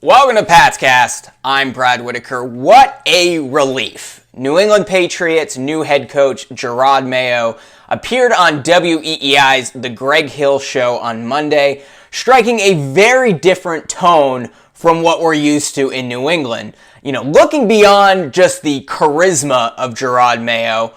Welcome to PatsCast. I'm Brad Whitaker. What a relief. New England Patriots new head coach Jerod Mayo appeared on WEEI's The Greg Hill Show on Monday, striking a very different tone from what we're used to in New England. Looking beyond just the charisma of Jerod Mayo,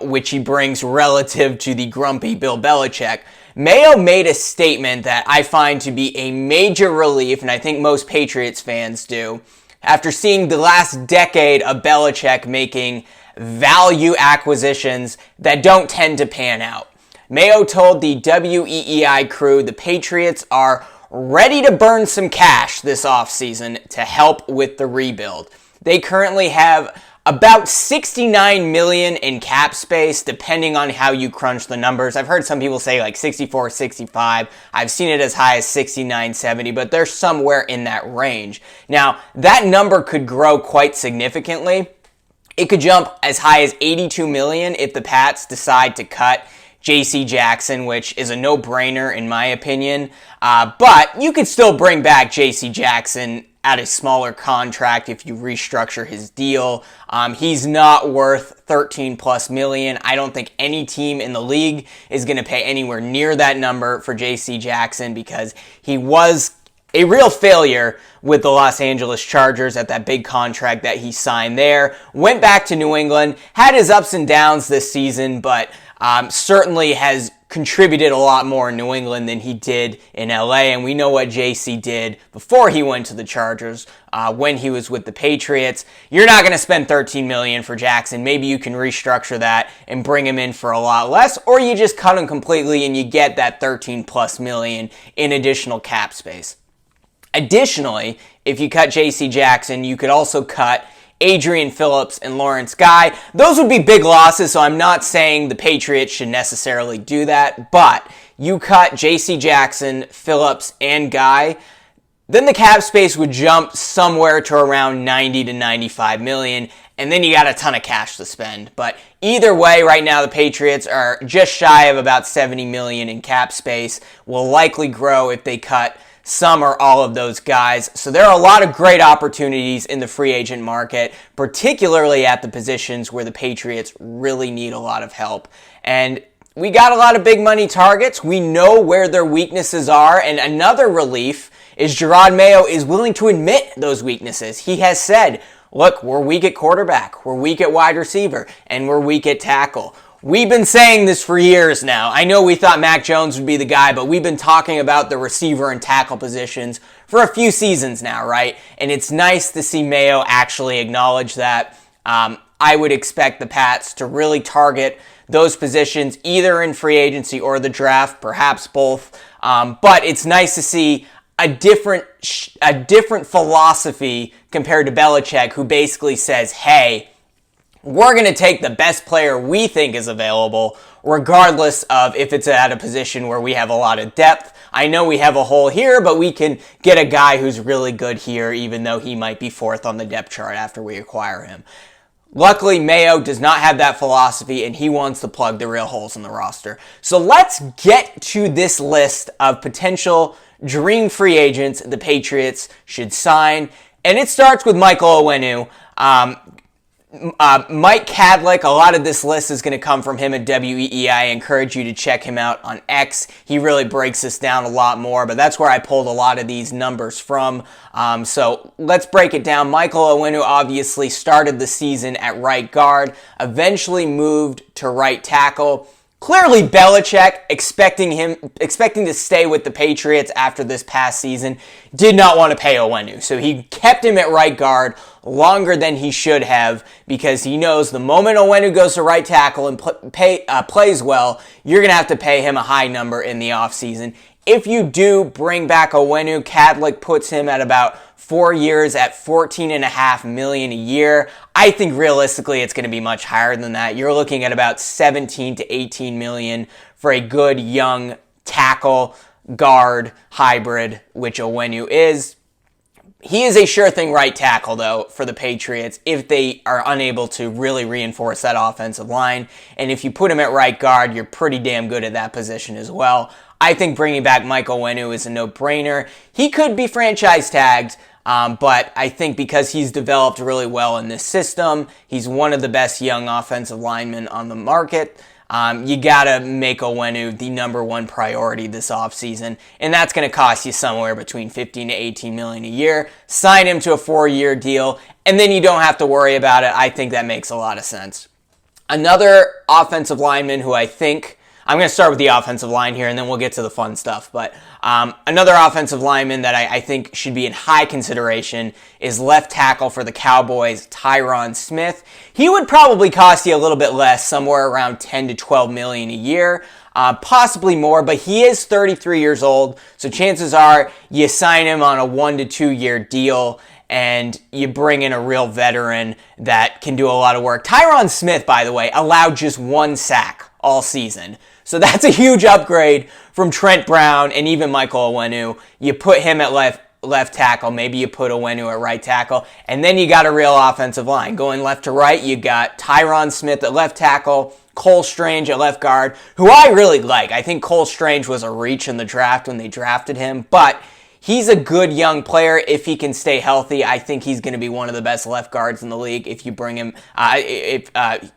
which he brings relative to the grumpy Bill Belichick, Mayo made a statement that I find to be a major relief, and I think most Patriots fans do, after seeing the last decade of Belichick making value acquisitions that don't tend to pan out. Mayo told the WEEI crew the Patriots are ready to burn some cash this offseason to help with the rebuild. They currently have about $69 million in cap space, depending on how you crunch the numbers. I've heard some people say like 64, 65. I've seen it as high as 69, 70, but they're somewhere in that range. Now, that number could grow quite significantly. It could jump as high as $82 million if the Pats decide to cut J.C. Jackson, which is a no-brainer in my opinion. But you could still bring back J.C. Jackson at a smaller contract if you restructure his deal. He's not worth 13 plus million. I don't think any team in the league is going to pay anywhere near that number for J.C. Jackson because he was a real failure with the Los Angeles Chargers at that big contract that he signed there. Went back to New England, had his ups and downs this season, but certainly has contributed a lot more in New England than he did in LA, and we know what JC did before he went to the Chargers when he was with the Patriots. You're not going to spend $13 million for Jackson. Maybe you can restructure that and bring him in for a lot less, or you just cut him completely and you get that 13 plus million in additional cap space. Additionally, if you cut JC Jackson, you could also cut Adrian Phillips and Lawrence Guy. Those would be big losses, so I'm not saying the Patriots should necessarily do that, but you cut J.C. Jackson, Phillips, and Guy, then the cap space would jump somewhere to around 90 to 95 million, and then you got a ton of cash to spend. But either way, right now the Patriots are just shy of about 70 million in cap space, will likely grow if they cut some or all of those guys. So there are a lot of great opportunities in the free agent market, particularly at the positions where the Patriots really need a lot of help. And we got a lot of big money targets. We know where their weaknesses are. And another relief is Jerod Mayo is willing to admit those weaknesses. He has said, look, we're weak at quarterback, we're weak at wide receiver, and we're weak at tackle. We've been saying this for years now. I know we thought Mac Jones would be the guy, but we've been talking about the receiver and tackle positions for a few seasons now, right? And it's nice to see Mayo actually acknowledge that. I would expect the Pats to really target those positions either in free agency or the draft, perhaps both. But it's nice to see a different philosophy compared to Belichick, who basically says, hey, we're going to take the best player we think is available, regardless of if it's at a position where we have a lot of depth. I know we have a hole here, but we can get a guy who's really good here, even though he might be fourth on the depth chart after we acquire him. Luckily, Mayo does not have that philosophy, and he wants to plug the real holes in the roster. So let's get to this list of potential dream free agents the Patriots should sign, and it starts with Michael Onwenu. Mike Cadlick, a lot of this list is going to come from him at WEEI. I encourage you to check him out on X. He really breaks this down a lot more, but that's where I pulled a lot of these numbers from. So let's break it down. Michael Onwenu obviously started the season at right guard, eventually moved to right tackle. Clearly, Belichick, expecting to stay with the Patriots after this past season, did not want to pay Onwenu. So he kept him at right guard longer than he should have because he knows the moment Onwenu goes to right tackle and plays well, you're going to have to pay him a high number in the offseason. If you do bring back Onwenu, Cadlick puts him at about 4 years at $14.5 million a year. I think realistically it's going to be much higher than that. You're looking at about 17 to 18 million for a good young tackle guard hybrid, which Onwenu is. He is a sure thing right tackle, though, for the Patriots if they are unable to really reinforce that offensive line. And if you put him at right guard, you're pretty damn good at that position as well. I think bringing back Michael Onwenu is a no-brainer. He could be franchise tagged But I think because he's developed really well in this system, he's one of the best young offensive linemen on the market. You gotta make Onwenu the number one priority this offseason, and that's gonna cost you somewhere between 15 to 18 million a year. Sign him to a 4-year deal, and then you don't have to worry about it. I think that makes a lot of sense. Another offensive lineman who I think, I'm going to start with the offensive line here and then we'll get to the fun stuff. But another offensive lineman that I think should be in high consideration is left tackle for the Cowboys, Tyron Smith. He would probably cost you a little bit less, somewhere around 10 to 12 million a year, possibly more, but he is 33 years old. So chances are you sign him on a 1 to 2 year deal and you bring in a real veteran that can do a lot of work. Tyron Smith, by the way, allowed just 1 sack all season. So that's a huge upgrade from Trent Brown and even Michael Onwenu. You put him at left tackle, maybe you put Onwenu at right tackle, and then you got a real offensive line. Going left to right, you got Tyron Smith at left tackle, Cole Strange at left guard, who I really like. I think Cole Strange was a reach in the draft when they drafted him, but he's a good young player if he can stay healthy. I think he's going to be one of the best left guards in the league if you bring him,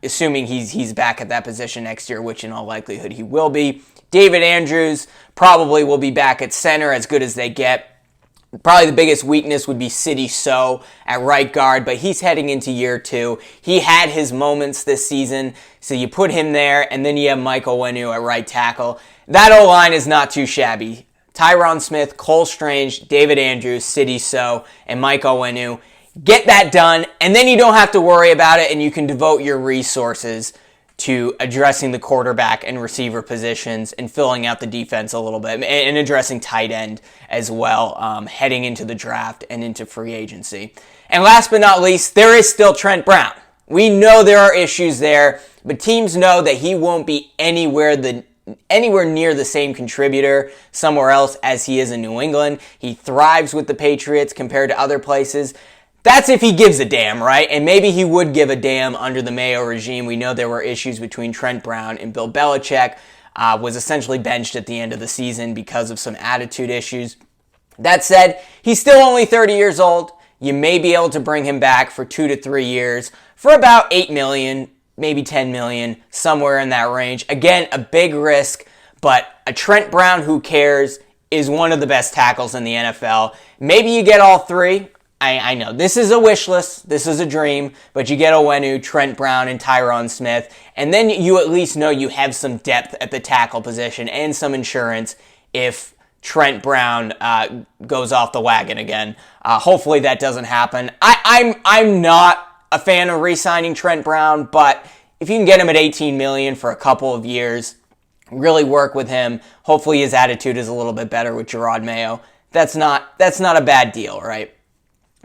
assuming he's back at that position next year, which in all likelihood he will be. David Andrews probably will be back at center, as good as they get. Probably the biggest weakness would be Sidy Sow at right guard, but he's heading into year 2. He had his moments this season, so you put him there, and then you have Michael Onwenu at right tackle. That O-line is not too shabby. Tyron Smith, Cole Strange, David Andrews, Sidy Sow, and Mike Onwenu. Get that done, and then you don't have to worry about it, and you can devote your resources to addressing the quarterback and receiver positions and filling out the defense a little bit, and addressing tight end as well, heading into the draft and into free agency. And last but not least, there is still Trent Brown. We know there are issues there, but teams know that he won't be anywhere near the same contributor somewhere else as he is in New England. He thrives with the Patriots compared to other places. That's if he gives a damn, right? And maybe he would give a damn under the Mayo regime. We know there were issues between Trent Brown and Bill Belichick. Was essentially benched at the end of the season because of some attitude issues. That said, he's still only 30 years old. You may be able to bring him back for 2 to 3 years for about $8 million, maybe $10 million, somewhere in that range. Again, a big risk, but a Trent Brown who cares is one of the best tackles in the NFL. Maybe you get all 3. I know this is a wish list, this is a dream, but you get Onwenu, Trent Brown, and Tyron Smith, and then you at least know you have some depth at the tackle position and some insurance if Trent Brown goes off the wagon again. Hopefully that doesn't happen. I'm not a fan of re-signing Trent Brown, but if you can get him at $18 million for a couple of years, really work with him. Hopefully his attitude is a little bit better with Jerod Mayo. That's not a bad deal, right?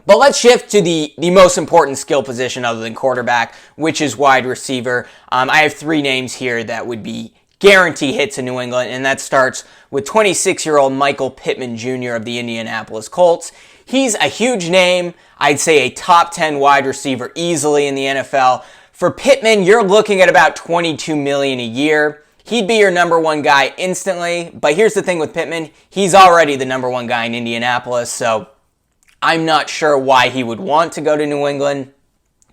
But let's shift to the most important skill position other than quarterback, which is wide receiver. I have 3 names here that would be guarantee hits in New England, and that starts with 26-year-old Michael Pittman Jr. of the Indianapolis Colts. He's a huge name. I'd say a top 10 wide receiver easily in the NFL. For Pittman, you're looking at about $22 million a year. He'd be your number 1 guy instantly, but here's the thing with Pittman. He's already the number 1 guy in Indianapolis, so I'm not sure why he would want to go to New England.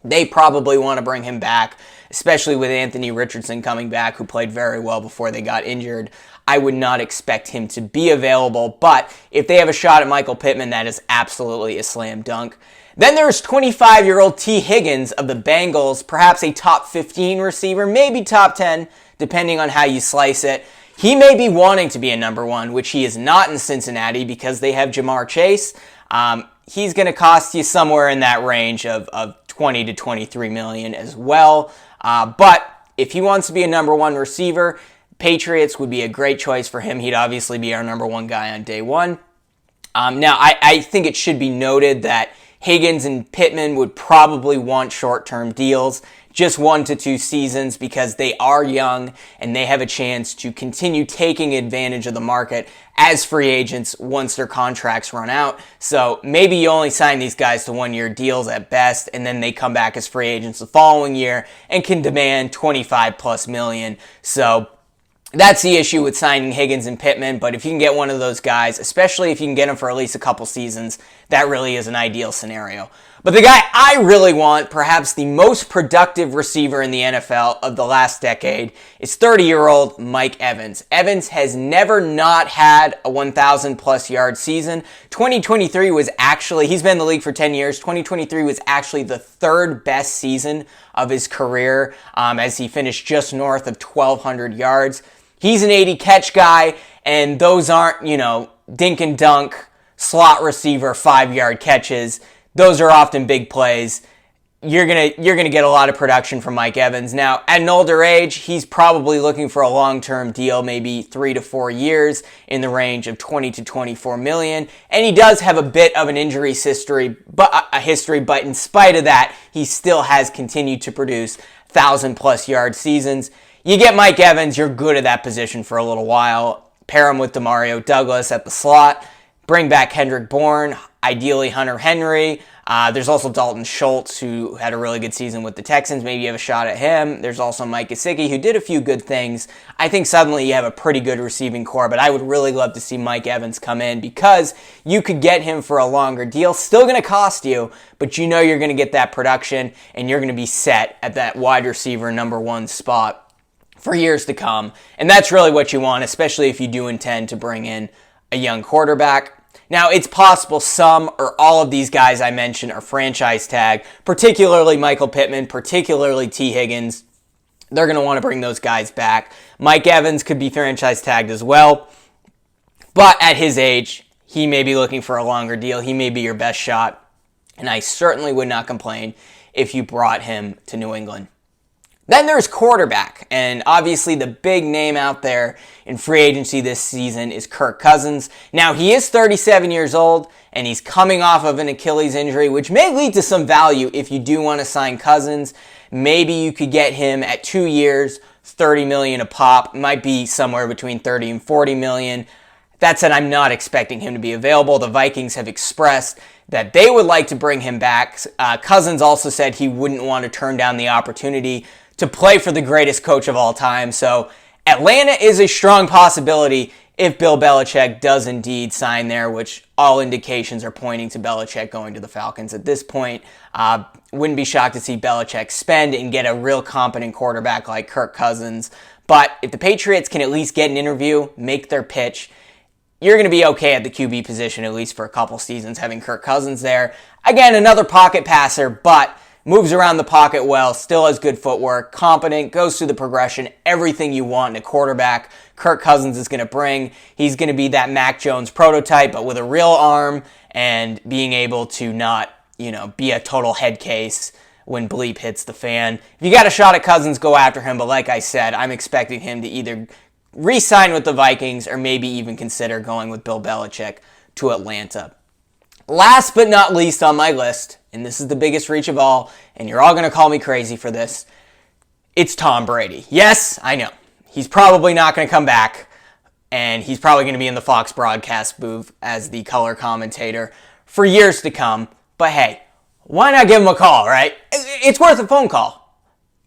They probably want to bring him back, especially with Anthony Richardson coming back, who played very well before they got injured. I would not expect him to be available, but if they have a shot at Michael Pittman, that is absolutely a slam dunk. Then there's 25-year-old T. Higgins of the Bengals, perhaps a top 15 receiver, maybe top 10, depending on how you slice it. He may be wanting to be a number 1, which he is not in Cincinnati because they have Jamar Chase. He's going to cost you somewhere in that range of 20 to 23 million as well. But if he wants to be a number 1 receiver, Patriots would be a great choice for him. He'd obviously be our number 1 guy on day 1. Now, I think it should be noted that Higgins and Pittman would probably want short-term deals, just 1 to 2 seasons, because they are young and they have a chance to continue taking advantage of the market as free agents once their contracts run out. So maybe you only sign these guys to 1-year deals at best, and then they come back as free agents the following year and can demand 25 plus million. So that's the issue with signing Higgins and Pittman, but if you can get one of those guys, especially if you can get them for at least a couple seasons, that really is an ideal scenario. But the guy I really want, perhaps the most productive receiver in the NFL of the last decade, is 30-year-old Mike Evans. Evans has never not had a 1,000-plus yard season. 2023 was actually, he's been in the league for 10 years, 2023 was actually the third best season of his career, as he finished just north of 1,200 yards. He's an 80-catch guy, and those aren't, dink and dunk, slot receiver, 5-yard catches. Those are often big plays. You're gonna get a lot of production from Mike Evans. Now, at an older age, he's probably looking for a long-term deal, maybe 3 to 4 years, in the range of 20 to 24 million. And he does have a bit of an injury history, but in spite of that, he still has continued to produce 1,000-plus yard seasons. You get Mike Evans, you're good at that position for a little while. Pair him with Demario Douglas at the slot. Bring back Kendrick Bourne, ideally Hunter Henry. There's also Dalton Schultz, who had a really good season with the Texans. Maybe you have a shot at him. There's also Mike Gesicki, who did a few good things. I think suddenly you have a pretty good receiving core, but I would really love to see Mike Evans come in because you could get him for a longer deal. Still going to cost you, but you know you're going to get that production, and you're going to be set at that wide receiver number 1 spot for years to come. And that's really what you want, especially if you do intend to bring in a young quarterback. Now, it's possible some or all of these guys I mentioned are franchise tag, particularly Michael Pittman, particularly T. Higgins. They're going to want to bring those guys back. Mike Evans could be franchise tagged as well. But at his age, he may be looking for a longer deal. He may be your best shot. And I certainly would not complain if you brought him to New England. Then there's quarterback, and obviously the big name out there in free agency this season is Kirk Cousins. Now, he is 37 years old, and he's coming off of an Achilles injury, which may lead to some value if you do want to sign Cousins. Maybe you could get him at 2 years, $30 million a pop. It might be somewhere between $30 and $40 million. That said, I'm not expecting him to be available. The Vikings have expressed that they would like to bring him back. Cousins also said he wouldn't want to turn down the opportunity to play for the greatest coach of all time. So Atlanta is a strong possibility if Bill Belichick does indeed sign there, which all indications are pointing to Belichick going to the Falcons at this point. Wouldn't be shocked to see Belichick spend and get a real competent quarterback like Kirk Cousins. But if the Patriots can at least get an interview, make their pitch, you're going to be okay at the QB position, at least for a couple seasons, having Kirk Cousins there. Again, another pocket passer, but moves around the pocket well, still has good footwork, competent, goes through the progression, everything you want in a quarterback. Kirk Cousins is going to bring. He's going to be that Mac Jones prototype, but with a real arm and being able to not, be a total head case when bleep hits the fan. If you got a shot at Cousins, go after him, but like I said, I'm expecting him to either re-sign with the Vikings or maybe even consider going with Bill Belichick to Atlanta. Last but not least on my list, and this is the biggest reach of all, and you're all going to call me crazy for this, it's Tom Brady. Yes, I know. He's probably not going to come back, and he's probably going to be in the Fox broadcast booth as the color commentator for years to come. But hey, why not give him a call, right? It's worth a phone call.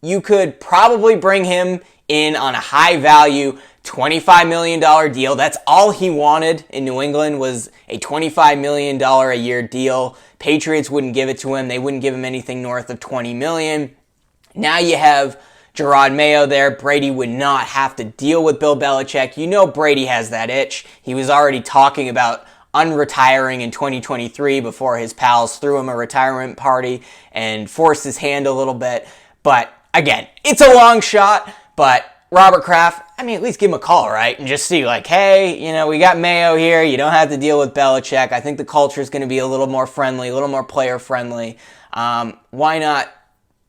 You could probably bring him in on a high-value $25 million deal. That's all he wanted in New England was a $25 million a year deal. Patriots wouldn't give it to him. They wouldn't give him anything north of $20 million. Now you have Jerod Mayo there. Brady would not have to deal with Bill Belichick. You know Brady has that itch. He was already talking about unretiring in 2023 before his pals threw him a retirement party and forced his hand a little bit. But again, it's a long shot, but Robert Kraft, at least give him a call, right? And just see, hey, we got Mayo here. You don't have to deal with Belichick. I think the culture is going to be a little more friendly, a little more player-friendly. Why not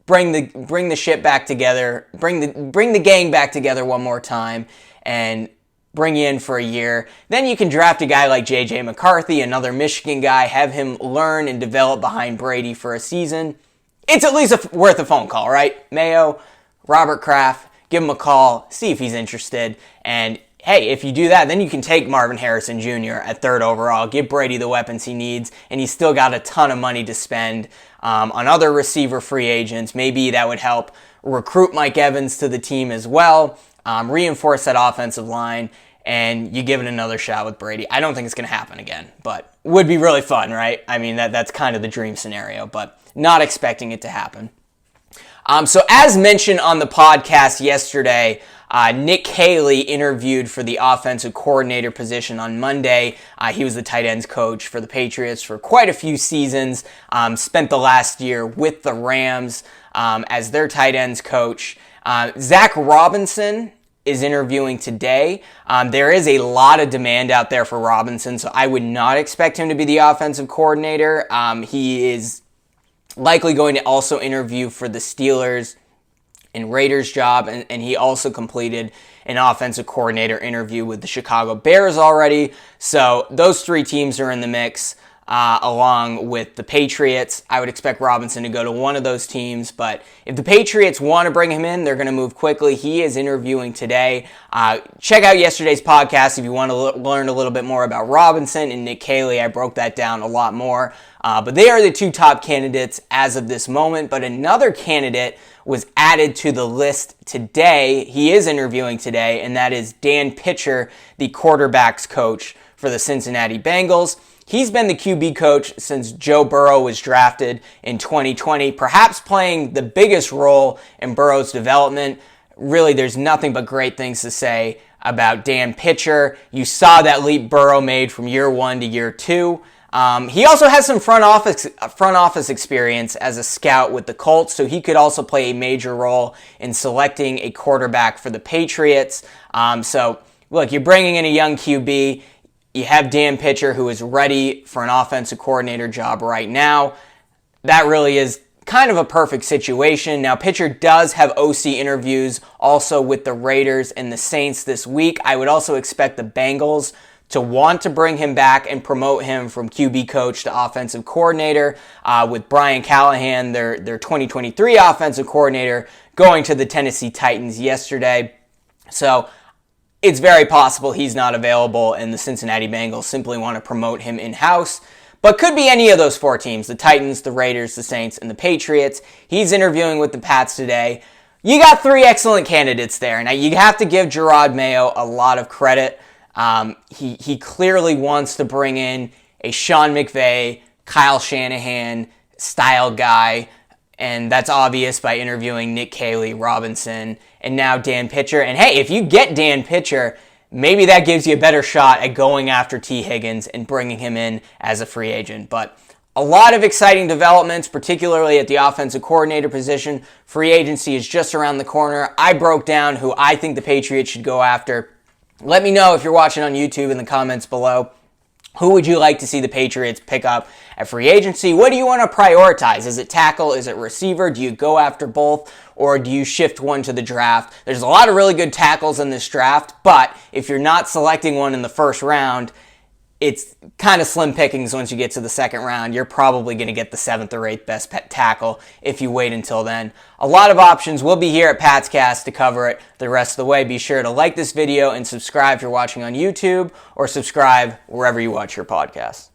bring the shit back together, bring the gang back together one more time, and bring you in for a year. Then you can draft a guy like J.J. McCarthy, another Michigan guy, have him learn and develop behind Brady for a season. It's at least worth a phone call, right? Mayo, Robert Kraft, give him a call, see if he's interested, and hey, if you do that, then you can take Marvin Harrison Jr. at 3rd overall, give Brady the weapons he needs, and he's still got a ton of money to spend on other receiver free agents. Maybe that would help recruit Mike Evans to the team as well, reinforce that offensive line, and you give it another shot with Brady. I don't think it's going to happen again, but would be really fun, right? I mean, that's kind of the dream scenario, but not expecting it to happen. So as mentioned on the podcast yesterday, Nick Caley interviewed for the offensive coordinator position on Monday. He was the tight ends coach for the Patriots for quite a few seasons, spent the last year with the Rams as their tight ends coach. Zach Robinson is interviewing today. There is a lot of demand out there for Robinson, so I would not expect him to be the offensive coordinator. He is likely going to also interview for the Steelers and Raiders job, and he also completed an offensive coordinator interview with the Chicago Bears already. So those three teams are in the mix, along with the Patriots. I would expect Robinson to go to one of those teams, but if the Patriots want to bring him in, they're going to move quickly. He is interviewing today. Check out yesterday's podcast if you want to learn a little bit more about Robinson and Nick Caley. I broke that down a lot more, but they are the two top candidates as of this moment. But another candidate was added to the list today. He is interviewing today, and that is Dan Pitcher, the quarterbacks coach for the Cincinnati Bengals. He's been the QB coach since Joe Burrow was drafted in 2020, perhaps playing the biggest role in Burrow's development. Really, there's nothing but great things to say about Dan Pitcher. You saw that leap Burrow made from year one to year two. He also has some front office experience as a scout with the Colts, so he could also play a major role in selecting a quarterback for the Patriots. So, look, you're bringing in a young QB. You have Dan Pitcher, who is ready for an offensive coordinator job right now. That really is kind of a perfect situation. Now, Pitcher does have OC interviews also with the Raiders and the Saints this week. I would also expect the Bengals to want to bring him back and promote him from QB coach to offensive coordinator, with Brian Callahan, their 2023 offensive coordinator, going to the Tennessee Titans yesterday. So it's very possible he's not available and the Cincinnati Bengals simply want to promote him in-house. But could be any of those four teams, the Titans, the Raiders, the Saints, and the Patriots. He's interviewing with the Pats today. You got three excellent candidates there. Now, you have to give Jerod Mayo a lot of credit. He clearly wants to bring in a Sean McVay, Kyle Shanahan style guy, and that's obvious by interviewing Nick Caley, Robinson, and now Dan Pitcher. And hey, if you get Dan Pitcher, maybe that gives you a better shot at going after T. Higgins and bringing him in as a free agent. But a lot of exciting developments, particularly at the offensive coordinator position. Free agency is just around the corner. I broke down who I think the Patriots should go after. Let me know if you're watching on YouTube in the comments below. Who would you like to see the Patriots pick up at free agency? What do you want to prioritize? Is it tackle? Is it receiver? Do you go after both? Or do you shift one to the draft? There's a lot of really good tackles in this draft, but if you're not selecting one in the first round, it's kind of slim pickings once you get to the second round. You're probably going to get the 7th or 8th best tackle if you wait until then. A lot of options. We'll be here at PatsCast to cover it the rest of the way. Be sure to like this video and subscribe if you're watching on YouTube, or subscribe wherever you watch your podcasts.